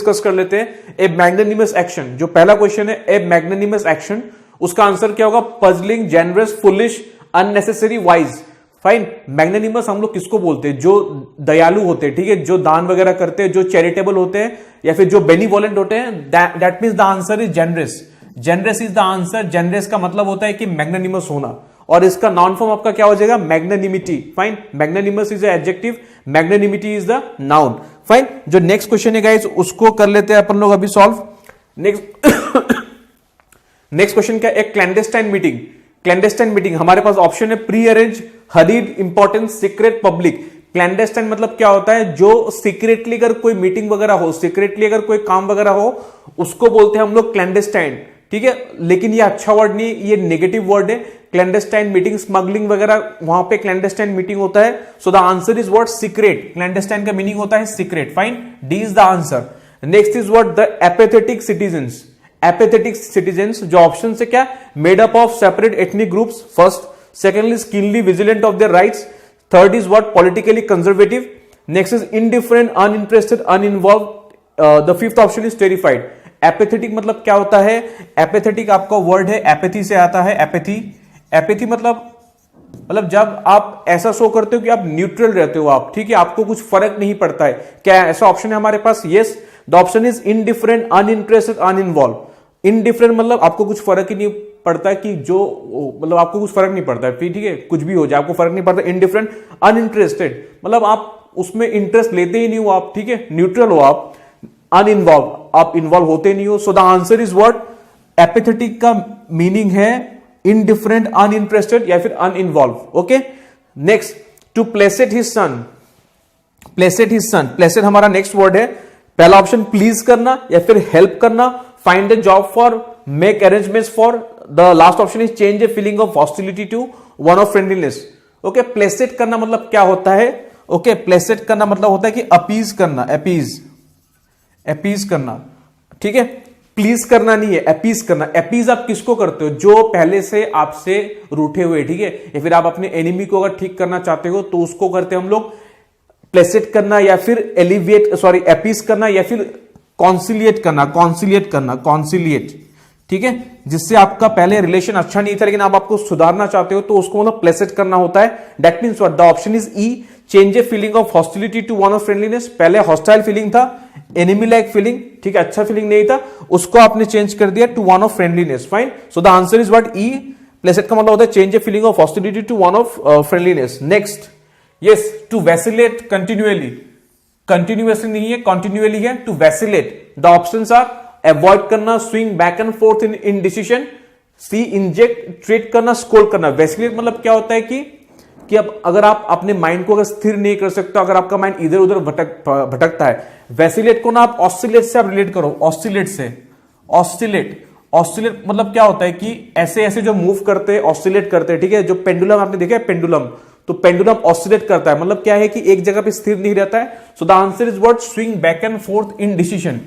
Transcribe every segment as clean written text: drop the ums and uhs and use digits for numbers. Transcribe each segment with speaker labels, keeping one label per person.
Speaker 1: Discuss कर लेते हैं। ए मैग्नानिमस एक्शन, जो पहला क्वेश्चन है, ए मैग्नानिमस एक्शन, उसका आंसर क्या होगा? Puzzling, generous, foolish, unnecessary, wise. Fine. Magnanimous हम लोग किसको बोलते हैं? जो दयालु होते हैं, ठीक है, जो दान वगैरह करते हैं, जो चैरिटेबल होते हैं, या फिर जो बेनिवोलेंट होते हैं, that means the answer is generous. Generous is the answer. Generous का मतलब होता है कि मैग्नानिमस होना, और इसका नॉन फॉर्म आपका क्या हो जाएगा? Magnanimity. Fine. Magnanimous is adjective, magnanimity is the noun. Fine. जो नेक्स्ट क्वेश्चन है गाइस, उसको कर लेते हैं अपन लोग अभी सॉल्व। नेक्स्ट क्वेश्चन क्या? एक क्लैंडेस्टाइन मीटिंग। क्लैंडेस्टाइन मीटिंग हमारे पास ऑप्शन है pre arrange, hurried, important, secret, public. Clandestine मतलब क्या होता है? जो सीक्रेटली अगर कोई मीटिंग वगैरह हो, सीक्रेटली अगर कोई काम वगैरह हो, उसको बोलते हैं हम लोग क्लैंडेस्टाइन, ठीक है। लेकिन ये अच्छा वर्ड नहीं, ये नेगेटिव वर्ड है। क्लैंडेस्टाइन मीटिंग, स्मगलिंग वगैरह, वहां पे क्लैंडेस्टाइन मीटिंग होता है। So the answer is what? Secret. Clandestine का मीनिंग होता है secret. Fine. D is the answer. Next is what? The apathetic citizens. Apathetic citizens, जो ऑप्शन से क्या? Made up of separate ethnic groups, first. Secondly, keenly vigilant of their rights. Third is what? Politically conservative. Next is indifferent, uninterested, uninvolved. The fifth option is terrified. Apathetic मतलब क्या होता है? Apathetic आपका word है, apathy से आता है। Apathy, apathy मतलब जब आप ऐसा शो करते हो कि आप न्यूट्रल रहते हो, आप, ठीक है, आपको कुछ फर्क नहीं पड़ता है। क्या ऐसा ऑप्शन है हमारे पास? Yes. The option is indifferent, uninterested, uninvolved. Indifferent मतलब आपको कुछ फर्क ही नहीं पड़ता है, कि जो मतलब आपको कुछ फर्क नहीं पड़ता है, ठीक है, कुछ भी हो जाए आपको फर्क नहीं पड़ता। इनडिफरेंट। अनइंटरेस्टेड मतलब आप उसमें इंटरेस्ट लेते ही नहीं हो आप, ठीक है, न्यूट्रल हो आप। अनइन्वॉल्व, आप इन्वॉल्व होते नहीं हो। So the answer is what? Apathetic का मीनिंग है इनडिफरेंट, अनइंटरेस्टेड या फिर uninvolved. Okay. Next, to placate his son. Placate his son, placate हमारा नेक्स्ट वर्ड है। पहला ऑप्शन प्लीज करना या फिर हेल्प करना, find a job for, make arrangements for. The last option is change a feeling of hostility to one of friendliness. Okay. Placate करना मतलब क्या होता है? ओके, प्लेसेट करना मतलब होता है कि अपीज करना, अपीज, अपीज करना, ठीक है। प्लीज करना नहीं है, अपीज करना। अपीज आप किसको करते हो? जो पहले से आपसे रूठे हुए, ठीक है, या फिर आप अपने एनिमी को अगर ठीक करना चाहते हो तो उसको करते हैं हम लोग प्लेसेट करना, या फिर एलिविएट, सॉरी, अपीज करना, या फिर कॉन्सिलिएट करना, कॉन्सिलिएट करना, कॉन्सिलिएट, ठीक है। जिससे आपका पहले रिलेशन अच्छा नहीं था लेकिन आप आपको सुधारना चाहते हो तो उसको मतलब प्लेसेट करना होता है। That means what? The option is E, change a feeling of hostility to one of friendliness. पहले हॉस्टाइल फीलिंग था, एनिमी लाइक फीलिंग, ठीक है, अच्छा फीलिंग नहीं था, उसको आपने चेंज कर दिया to one of friendliness. Fine. So the answer is what? E. Placate का मतलब होता है change a feeling of hostility to one of friendliness. Next, yes, to vacillate continually. Continuously नहीं है, कंटिन्यूअली है। To vacillate, the options are avoid करना, swing back and forth in decision, C inject, treat करना, scold करना। Vacillate मतलब क्या होता है कि अब अगर आप अपने माइंड को अगर स्थिर नहीं कर सकते, अगर आपका माइंड इधर उधर भटकता है, वैसिलेट को ना आप ऑस्सिलेट से आप रिलेट करो, ऑस्सिलेट से। ऑस्सिलेट, ऑस्सिलेट मतलब क्या होता है कि ऐसे ऐसे जो मूव करते हैं, ऑस्सिलेट करते हैं, ठीक है। जो पेंडुलम आपने देखा है, पेंडुलम, तो पेंडुलम ऑस्सिलेट करता है, मतलब क्या है कि एक जगह पे स्थिर नहीं रहता है। So the answer is what? Swing back and forth in decision.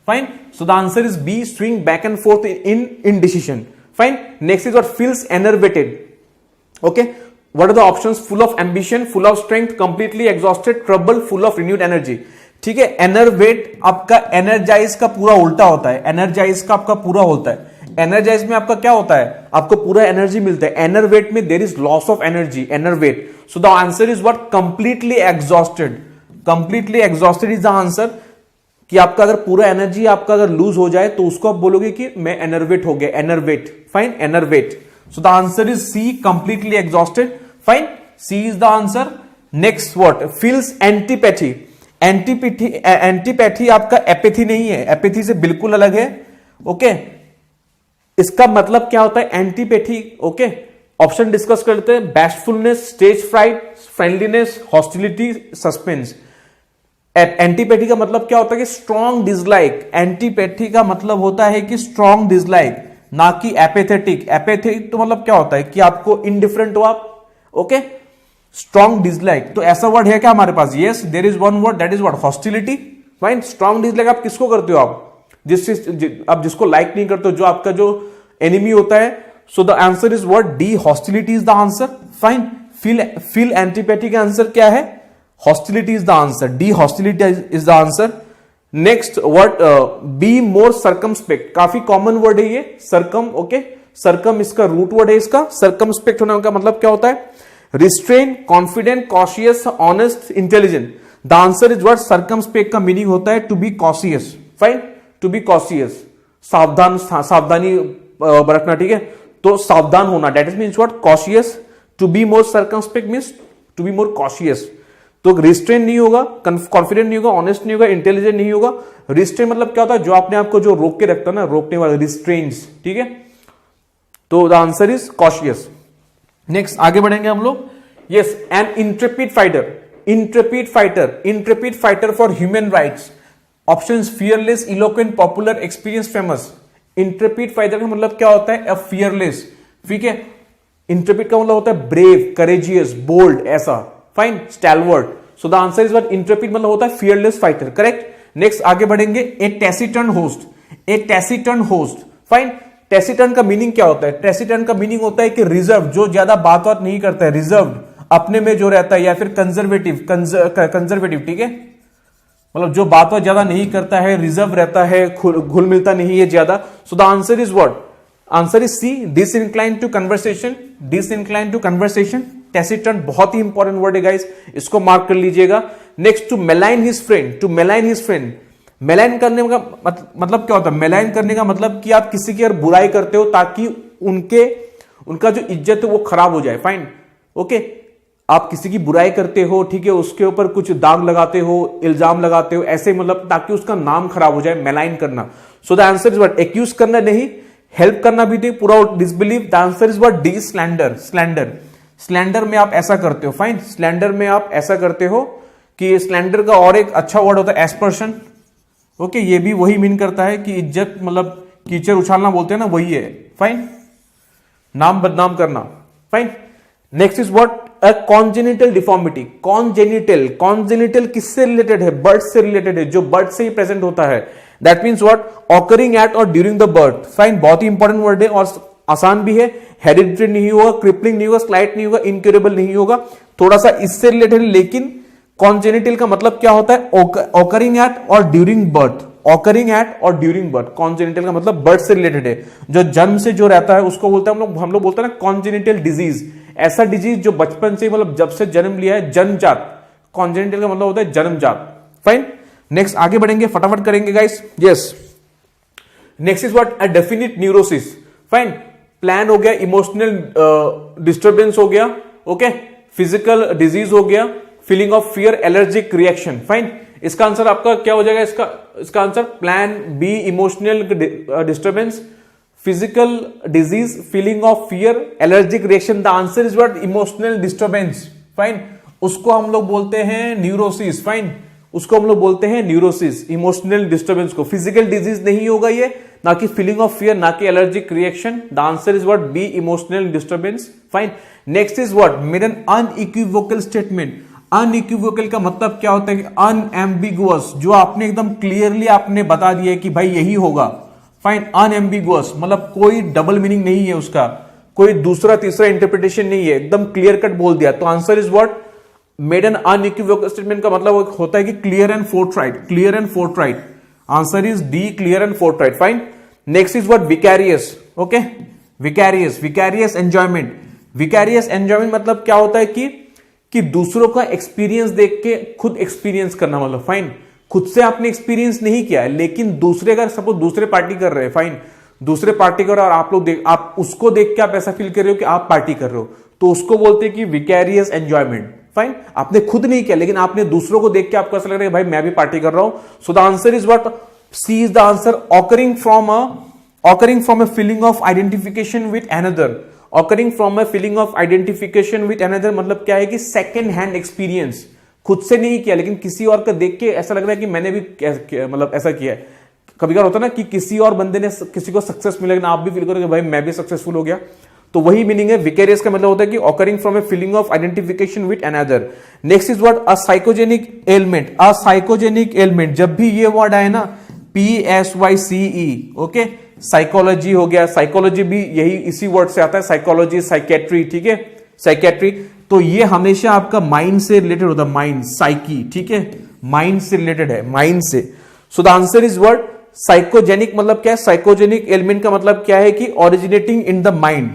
Speaker 1: Fine. So the answer is B, swing back and forth in decision. Fine. Next is what? Feels enervated. Okay. What are the options? Full of ambition, full of strength, completely exhausted, trouble, full of renewed energy, ठीक है। एनर्वेट आपका energise का पूरा उल्टा होता है, energise का आपका पूरा होता है। एनर्जाइज में आपका क्या होता है? आपको पूरा एनर्जी मिलता है। एनर्वेट में there is loss of energy, enervate. So the answer is what? Completely exhausted. Completely exhausted is the answer. कि आपका अगर पूरा एनर्जी आपका अगर लूज हो जाए तो उसको आप बोलोगे कि मैं एनर्वेट हो गया, enervate. Fine. Enervate. So the answer is C, completely exhausted. Fine. C is the answer. Next what? Feels antipathy. Antipathy, antipathy आपका एपेथी नहीं है, एपेथी से बिल्कुल अलग है। ओके। इसका मतलब क्या होता है एंटीपैथी? ओके। ऑप्शन डिस्कस करते हैं। Bashfulness, stage fright, friendliness, hostility, suspense. Antipathy का मतलब क्या होता है कि स्ट्रॉन्ग डिसलाइक। एंटीपैथी का मतलब होता है कि स्ट्रॉन्ग डिसलाइक, ना कि एपेथेटिक। एपेथेटिक तो मतलब क्या होता है कि आपको इनडिफरेंट हो आप। ओके। स्ट्रॉन्ग डिसलाइक, तो ऐसा वर्ड है क्या हमारे पास? Yes, there is one word, that is what? Hostility. Fine. Strong dislike आप किसको करते हो? आप आप जिसको लाइक नहीं करते हो, जो आपका जो एनिमी होता है। So the answer is what? D, hostility is the answer. Fine. Feel antipathy का आंसर क्या है? Hostility is the answer. D, hostility is the answer. Next word B more circumspect, काफी कॉमन वर्ड है ये circum, okay circum इसका root word है इसका। Circumspect होने का मतलब क्या होता है? Restrain, confident, cautious, honest, intelligent. The answer is what? Circumspect का मीनिंग होता है to be cautious, fine, to be cautious, सावधान, सावधानी बरतना, ठीक है, तो सावधान होना, that is means what? Cautious. To be more circumspect means to be more cautious. तो रिस्ट्रेन नहीं होगा, कॉन्फिडेंट नहीं होगा, ऑनेस्ट नहीं होगा, इंटेलिजेंट नहीं होगा। रिस्ट्रेन मतलब क्या होता है? जो अपने आप को जो रोक के रखता है ना, रोकने वाला, रिस्ट्रेन्स, ठीक है। तो the answer is cautious. Next आगे बढ़ेंगे हम लोग। Yes, an intrepid fighter, intrepid fighter, intrepid fighter for human rights. Options fearless, eloquent, popular, experience, famous. Intrepid fighter का मतलब क्या होता है? अ फियरलेस, ठीक है। इंट्रेपिड का मतलब होता है ब्रेव, करेजियस, बोल्ड, ऐसा, fine, stalwart. So the answer is what? Intrepid मतलब होता है फियरलेस फाइटर, करेक्ट। नेक्स्ट आगे बढ़ेंगे। A taciturn host, a taciturn host, fine. Taciturn का मीनिंग क्या होता है? टैसिटर्न का मीनिंग होता है कि रिजर्व, जो ज्यादा बात नहीं करता है, रिजर्व, अपने में जो रहता है, या फिर कंजर्वेटिव, कंजर्वेटिव, ठीक है, मतलब जो बात ज्यादा नहीं करता है, रिजर्व रहता है, घुल मिलता नहीं है ज्यादा। So the answer is what? Answer is C, disincline to conversation, disincline to conversation. Taciturn बहुत ही इंपॉर्टेंट वर्ड है गाइस, इसको मार्क कर लीजिएगा। Next, to malign his friend, to malign his friend. Malign करने का मतलब क्या होता है? मेलाइन करने का मतलब कि आप किसी की अगर बुराई करते हो ताकि उनका जो इज्जत है वो खराब हो जाए, फाइन, ओके। आप किसी की बुराई करते हो, ठीक है, उसके ऊपर कुछ दाग लगाते हो, इल्जाम लगाते हो, ऐसे मतलब ताकि उसका नाम खराब हो जाए, मेलाइन करना। So the answer is what? Accuse करना नहीं, हेल्प करना भी नहीं, पूरा disbelieve. The answer is what? D, slander, slander. Slander में आप ऐसा करते हो, फाइन, स्लैंडर में आप ऐसा करते हो कि स्लैंडर का और एक अच्छा वर्ड होता है एस्पर्शन, ओके, ये भी वही मीन करता है कि इज्जत, मतलब कीचड़ उछालना बोलते हैं ना, वही है, फाइन, नाम बदनाम करना, fine. Next is what? A congenital deformity. Congenital, congenital किससे रिलेटेड है? बर्थ से रिलेटेड है, जो बर्थ से ही प्रेजेंट होता है। That means what? Occurring at or during the birth, fine, बहुत ही इंपॉर्टेंट वर्ड है और आसान भी है। हेरिडिटरी नहीं होगा, क्रिपलिंग नहीं होगा, स्लाइट नहीं होगा, इनक्यूरेबल नहीं होगा, थोड़ा सा इससे रिलेटेड। लेकिन कॉन्जेनिटल का मतलब क्या होता है? Occurring at or during birth, occurring at or during birth. Congenital का मतलब बर्थ से रिलेटेड है, जो जन्म से जो रहता है उसको बोलते हैं हम लोग बोलते हैं ना कॉन्जेनिटल डिजीज। ऐसा डिजीज जो बचपन से, मतलब जब से जन्म लिया है, जन्मजात। कॉन्जेनिटल का मतलब होता है जन्मजात, फाइन। नेक्स्ट आगे बढ़ेंगे, फटाफट करेंगे guys. Yes, next is what? A definite neurosis, fine. Plan हो गया, इमोशनल डिस्टर्बेंस हो गया, ओके, फिजिकल डिजीज हो गया, feeling of fear, allergic reaction, fine. इसका आंसर आपका क्या हो जाएगा? इसका answer plan B, emotional disturbance, physical disease, feeling of fear, allergic reaction. The answer is what? Emotional disturbance, fine. उसको हम लोग बोलते हैं न्यूरोसिस, फाइन, उसको हम लोग बोलते हैं न्यूरोसिस, इमोशनल डिस्टर्बेंस को। फिजिकल डिजीज नहीं होगा ये, ना कि फीलिंग ऑफ फियर, ना कि allergic reaction. The answer is what? B, emotional disturbance, fine. Next is what? Made an unequivocal statement. Unequivocal का मतलब क्या होता है? अनएम्बिगुअस, जो आपने एकदम क्लियरली आपने बता दिया है कि भाई यही होगा, फाइन। अनएम्बिगुअस मतलब कोई डबल मीनिंग नहीं है उसका, कोई दूसरा तीसरा इंटरप्रिटेशन नहीं है, एकदम क्लियर कट बोल दिया। तो answer is what? Made an unequivocal statement का मतलब होता है कि clear and forthright, clear and forthright. Answer is D, clear and forthright, fine. Next is what? Vicarious, okay, vicarious, vicarious enjoyment. Vicarious enjoyment मतलब क्या होता है कि दूसरों का एक्सपीरियंस देख के खुद एक्सपीरियंस करना, मतलब फाइन। खुद से आपने एक्सपीरियंस नहीं किया है, लेकिन दूसरे का, सपोज दूसरे पार्टी कर रहे हैं, फाइन, दूसरे पार्टी कर रहे हो और आप उसको देख के आप ऐसा फील कर रहे हो कि आप पार्टी कर रहे हो, तो उसको बोलते हैं कि विकैरियस एंजॉयमेंट, फाइन। आपने खुद नहीं किया, लेकिन आपने दूसरों को देख के आपको ऐसा लग रहा है भाई मैं भी पार्टी कर रहा हूं। So the answer is what? C is the answer. Occurring from a feeling of identification with another. Occurring from a feeling of identification with another मतलब क्या है? कि सेकेंड हैंड एक्सपीरियंस, खुद से नहीं किया लेकिन किसी और का देख के ऐसा लग रहा है कि मैंने भी मतलब ऐसा किया है। कभी कभार होता है ना कि किसी और बंदे ने किसी को सक्सेस मिला, लेकिन आप भी फील करोगे भाई मैं भी सक्सेसफुल हो गया, तो वही मीनिंग है। विकेरियस का मतलब होता है कि occurring from A feeling of identification with another. Next is what? A psychogenic element. A psychogenic element, जब भी ये वर्ड आए ना, PSYCE, ओके, साइकोलॉजी हो गया, साइकोलॉजी भी यही इसी वर्ड से आता है, साइकोलॉजी, साइकेट्री, ठीक है, साइकेट्री। तो ये हमेशा आपका माइंड से रिलेटेड होता है, माइंड, साइकी, ठीक है, माइंड से रिलेटेड है, माइंड से। सो the answer is what? Psychogenic मतलब क्या है? साइकोजेनिक एलिमेंट का मतलब क्या है कि originating in the mind.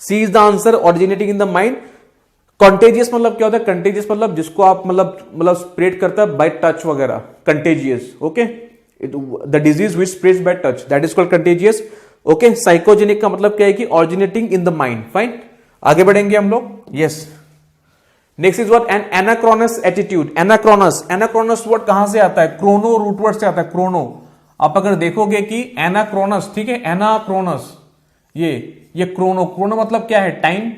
Speaker 1: C is the answer, originating in the mind. Contagious मतलब क्या होता है? कंटेजियस मतलब जिसको आप मतलब स्प्रेड करता है बाय टच वगैरह, contagious. Okay, the disease which spreads by touch, that is called contagious. Okay, psychogenic का मतलब क्या है कि originating in the mind. Fine, आगे बढ़ेंगे हम लोग। Yes, next is what? An anachronous attitude. Anachronous word कहां से आता है? क्रोनो रूट वर्ड से आता है, क्रोनो। आप अगर देखोगे कि एनाक्रोनस, ठीक है, एनाक्रोनस, ये क्रोनो मतलब क्या है? टाइम,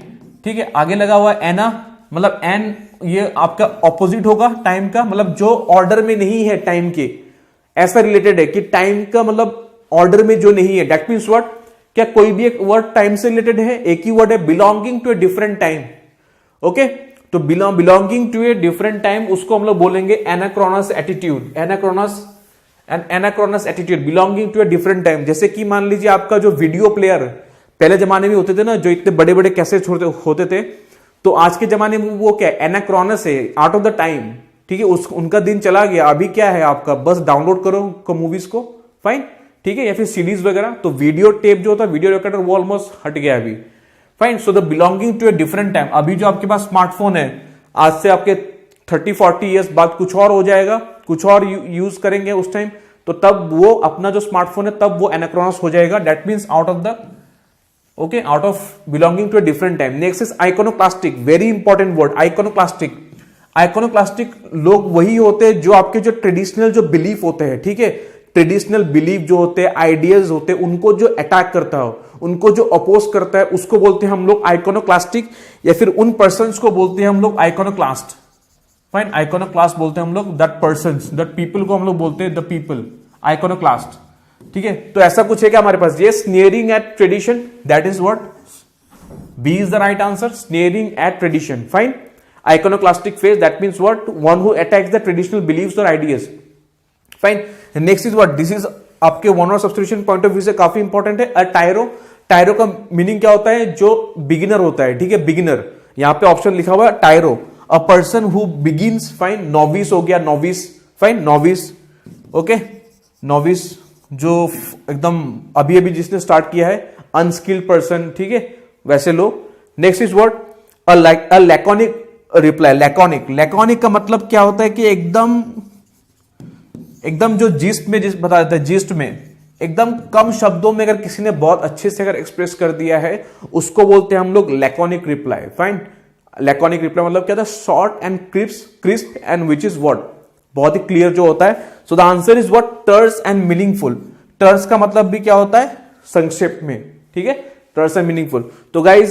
Speaker 1: ठीक है। आगे लगा हुआ एना मतलब एन, ये आपका ऑपोजिट होगा टाइम का, मतलब जो ऑर्डर में नहीं है टाइम के, ऐसा रिलेटेड है कि टाइम का मतलब ऑर्डर में जो नहीं है। That means what? क्या कोई भी एक वर्ड टाइम से रिलेटेड है? एक ही वर्ड है, belonging to a different time. Okay, तो belonging to a different time, उसको हम लोग बोलेंगे anachronous attitude. Anachronous attitude, belonging to a different time. जैसे कि मान लीजिए आपका जो वीडियो प्लेयर पहले जमाने में होते थे ना, जो इतने बड़े बड़े कैसेट होते थे, तो आज के जमाने में वो क्या है? एनाक्रोनस है, आउट ऑफ द टाइम। ठीक है, उनका दिन चला गया। अभी क्या है आपका? बस डाउनलोड करो मूवीज को, फाइन, ठीक है, या फिर सीडीज वगैरह। तो वीडियो टेप जो होता है, वीडियो रिकॉर्डर, वो ऑलमोस्ट हट गया अभी। Fine, so the belonging to a different time. अभी जो आपके पास स्मार्टफोन है, आज से आपके 30-40 ईयर्स बाद कुछ और हो जाएगा, कुछ और यूज करेंगे उस टाइम, तो तब वो अपना जो स्मार्टफोन है तब वो एनाक्रोनस हो जाएगा। That means out of the, okay, out of belonging to a different time. Next is iconoclastic, very important word, iconoclastic. Iconoclastic लोग वही होते हैं जो आपके जो ट्रेडिशनल जो बिलीफ होते हैं, ठीक है, ट्रेडिशनल बिलीफ जो होते हैं, आइडियाज होते हैं, उनको जो अटैक करता हो, उनको जो अपोज करता है, उसको बोलते हैं हम लोग आइकोनोक्लास्टिक, या फिर उन पर्संस को बोलते हैं हम लोग आइकोनोक्लास्ट। फाइन, आइकोनोक्लास्ट बोलते हैं हम लोग दैट पर्संस, दैट पीपल को हम लोग बोलते हैं द पीपल, आइकोनोक्लास्ट। ठीक है, तो ऐसा कुछ है क्या हमारे पास? ये sneering at tradition, that is what? B is the right answer, sneering at tradition. Fine, iconoclastic phase, that means what? One who attacks the traditional beliefs or ideas. Fine. Next is what? This is आपके one और substitution point of view से काफी important है। अ टायरो, टायरो का meaning क्या होता है? जो बिगिनर होता है, ठीक है, बिगिनर। यहां पे ऑप्शन लिखा हुआ है tyro, a person who begins. Fine, novice हो गया, novice. Fine, novice, okay, novice जो एकदम अभी अभी जिसने स्टार्ट किया है, अनस्किल्ड पर्सन, ठीक है, वैसे लोग। Next is what? A laconic reply. Laconic, laconic का मतलब क्या होता है कि एकदम जो जिस्ट में, जिस बता देता है, जिस्ट में एकदम कम शब्दों में अगर किसी ने बहुत अच्छे से अगर एक्सप्रेस कर दिया है, उसको बोलते हैं हम लोग laconic reply. Fine, laconic reply मतलब क्या था? Short and crisp and which is what? बहुत ही क्लियर जो होता है। So the answer is what? Terse and meaningful. Terse का मतलब भी क्या होता है? संक्षेप में, ठीक है, टर्स एंड मीनिंगफुल। तो गाइज